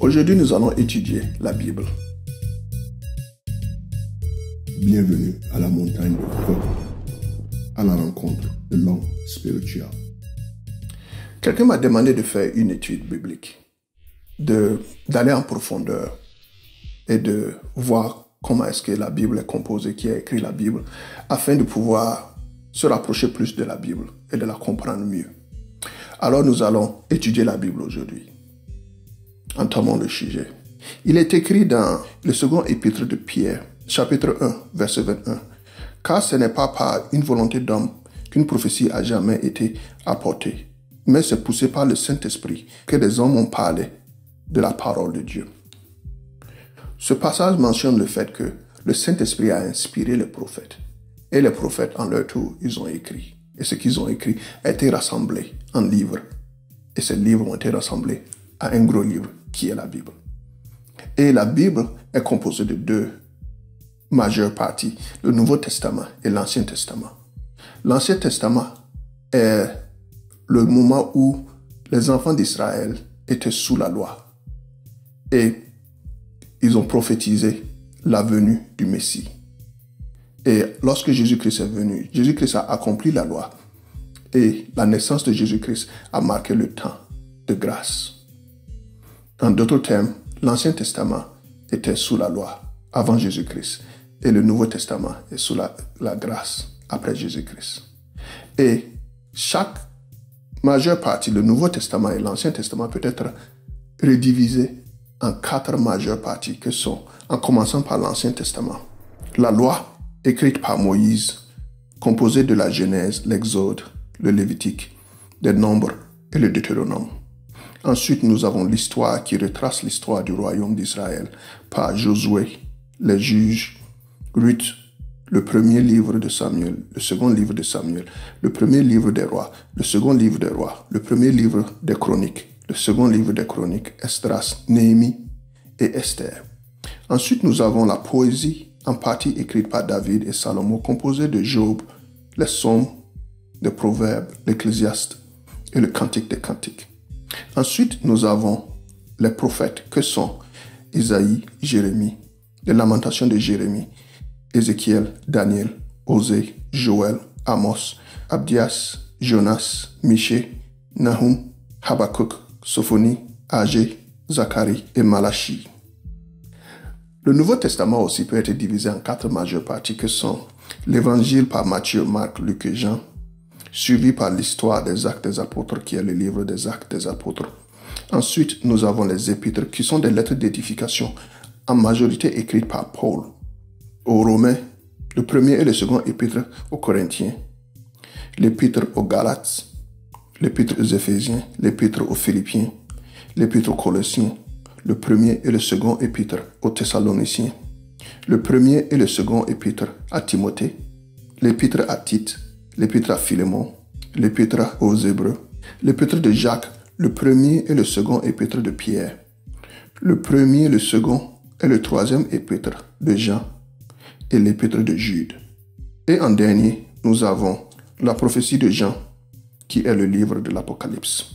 Aujourd'hui, nous allons étudier la Bible. Bienvenue à la montagne de feu, à la rencontre de l'homme spirituel. Quelqu'un m'a demandé de faire une étude biblique, d'aller en profondeur et de voir comment est-ce que la Bible est composée, qui a écrit la Bible, afin de pouvoir se rapprocher plus de la Bible et de la comprendre mieux. Alors nous allons étudier la Bible aujourd'hui. Entamons le sujet. Il est écrit dans le second épître de Pierre, chapitre 1, verset 21. « Car ce n'est pas par une volonté d'homme qu'une prophétie a jamais été apportée, mais c'est poussé par le Saint-Esprit que des hommes ont parlé de la parole de Dieu. » Ce passage mentionne le fait que le Saint-Esprit a inspiré les prophètes. Et les prophètes, en leur tour, ils ont écrit. Et ce qu'ils ont écrit a été rassemblé en livres. Et ces livres ont été rassemblés à un gros livre qui est la Bible. Et la Bible est composée de deux majeures parties, le Nouveau Testament et l'Ancien Testament. L'Ancien Testament est le moment où les enfants d'Israël étaient sous la loi. Et ils ont prophétisé la venue du Messie. Et lorsque Jésus-Christ est venu, Jésus-Christ a accompli la loi. Et la naissance de Jésus-Christ a marqué le temps de grâce. En d'autres termes, l'Ancien Testament était sous la loi avant Jésus-Christ. Et le Nouveau Testament est sous la grâce après Jésus-Christ. Et chaque majeure partie, le Nouveau Testament et l'Ancien Testament, peut être redivisé en 4 majeures parties que sont, en commençant par l'Ancien Testament, la loi écrite par Moïse, composée de la Genèse, l'Exode, le Lévitique, les Nombres et le Deutéronome. Ensuite, nous avons l'histoire qui retrace l'histoire du royaume d'Israël par Josué, les juges, Ruth, le premier livre de Samuel, le second livre de Samuel, le premier livre des rois, le second livre des rois, le premier livre des chroniques, le second livre des chroniques, Esdras, Néhémie et Esther. Ensuite, nous avons la poésie, en partie écrite par David et Salomon, composée de Job, les psaumes, les proverbes, l'Ecclésiaste et le Cantique des Cantiques. Ensuite, nous avons les prophètes que sont Isaïe, Jérémie, les lamentations de Jérémie, Ézéchiel, Daniel, Osée, Joël, Amos, Abdias, Jonas, Michée, Nahum, Habakkuk, Sophonie, Agé, Zacharie et Malachie. Le Nouveau Testament aussi peut être divisé en 4 majeures parties que sont l'Évangile par Matthieu, Marc, Luc et Jean, suivi par l'histoire des Actes des Apôtres qui est le livre des Actes des Apôtres. Ensuite, nous avons les épîtres qui sont des lettres d'édification en majorité écrites par Paul aux Romains, le premier et le second épître aux Corinthiens, l'épître aux Galates, l'épître aux Éphésiens, l'épître aux Philippiens, l'épître aux Colossiens, le premier et le second épître aux Thessaloniciens, le premier et le second épître à Timothée, l'épître à Tite, l'épître à Philémon, l'épître aux Hébreux, l'épître de Jacques, le premier et le second épître de Pierre, le premier, le second et le troisième épître de Jean et l'épître de Jude. Et en dernier, nous avons la prophétie de Jean, qui est le livre de l'Apocalypse.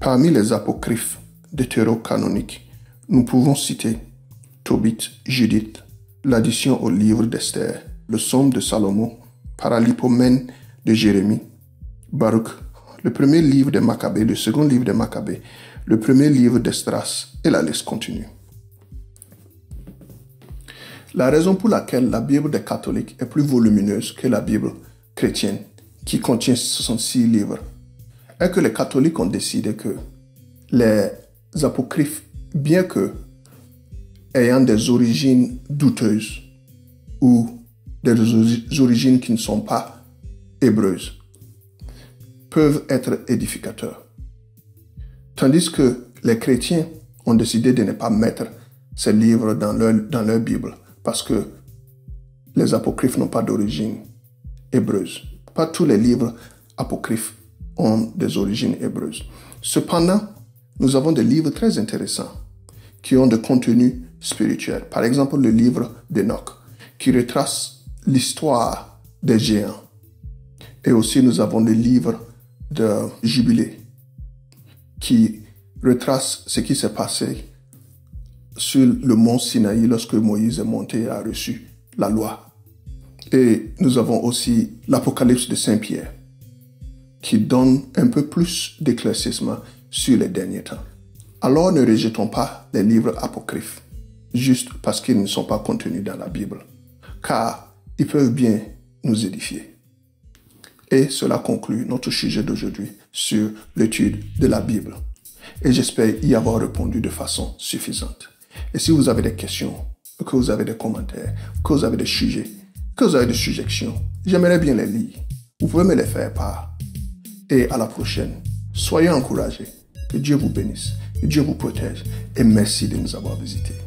Parmi les apocryphes deutérocanoniques, nous pouvons citer Tobit, Judith, l'addition au livre d'Esther, le psaume de Salomon, Paralipomène de Jérémie, Baruch, le premier livre des Maccabées, le second livre des Maccabées, le premier livre d'Esdras, et la liste continue. La raison pour laquelle la Bible des catholiques est plus volumineuse que la Bible chrétienne, qui contient 66 livres, est que les catholiques ont décidé que les apocryphes, bien que ayant des origines douteuses ou des origines qui ne sont pas hébreuses, peuvent être édificateurs. Tandis que les chrétiens ont décidé de ne pas mettre ces livres dans leur Bible parce que les apocryphes n'ont pas d'origine hébreuse. Pas tous les livres apocryphes ont des origines hébreuses. Cependant, nous avons des livres très intéressants qui ont de contenu spirituel. Par exemple, le livre d'Enoch, qui retrace l'histoire des géants. Et aussi, nous avons le livre de Jubilé, qui retrace ce qui s'est passé sur le mont Sinaï lorsque Moïse est monté et a reçu la loi. Et nous avons aussi l'Apocalypse de Saint Pierre qui donne un peu plus d'éclaircissement sur les derniers temps. Alors ne rejetons pas les livres apocryphes juste parce qu'ils ne sont pas contenus dans la Bible, car ils peuvent bien nous édifier. Et cela conclut notre sujet d'aujourd'hui sur l'étude de la Bible. Et j'espère y avoir répondu de façon suffisante. Et si vous avez des questions, que vous avez des commentaires, que vous avez des sujets, que vous avez des suggestions, j'aimerais bien les lire. Vous pouvez me les faire part. Et à la prochaine. Soyez encouragés. Que Dieu vous bénisse. Que Dieu vous protège. Et merci de nous avoir visités.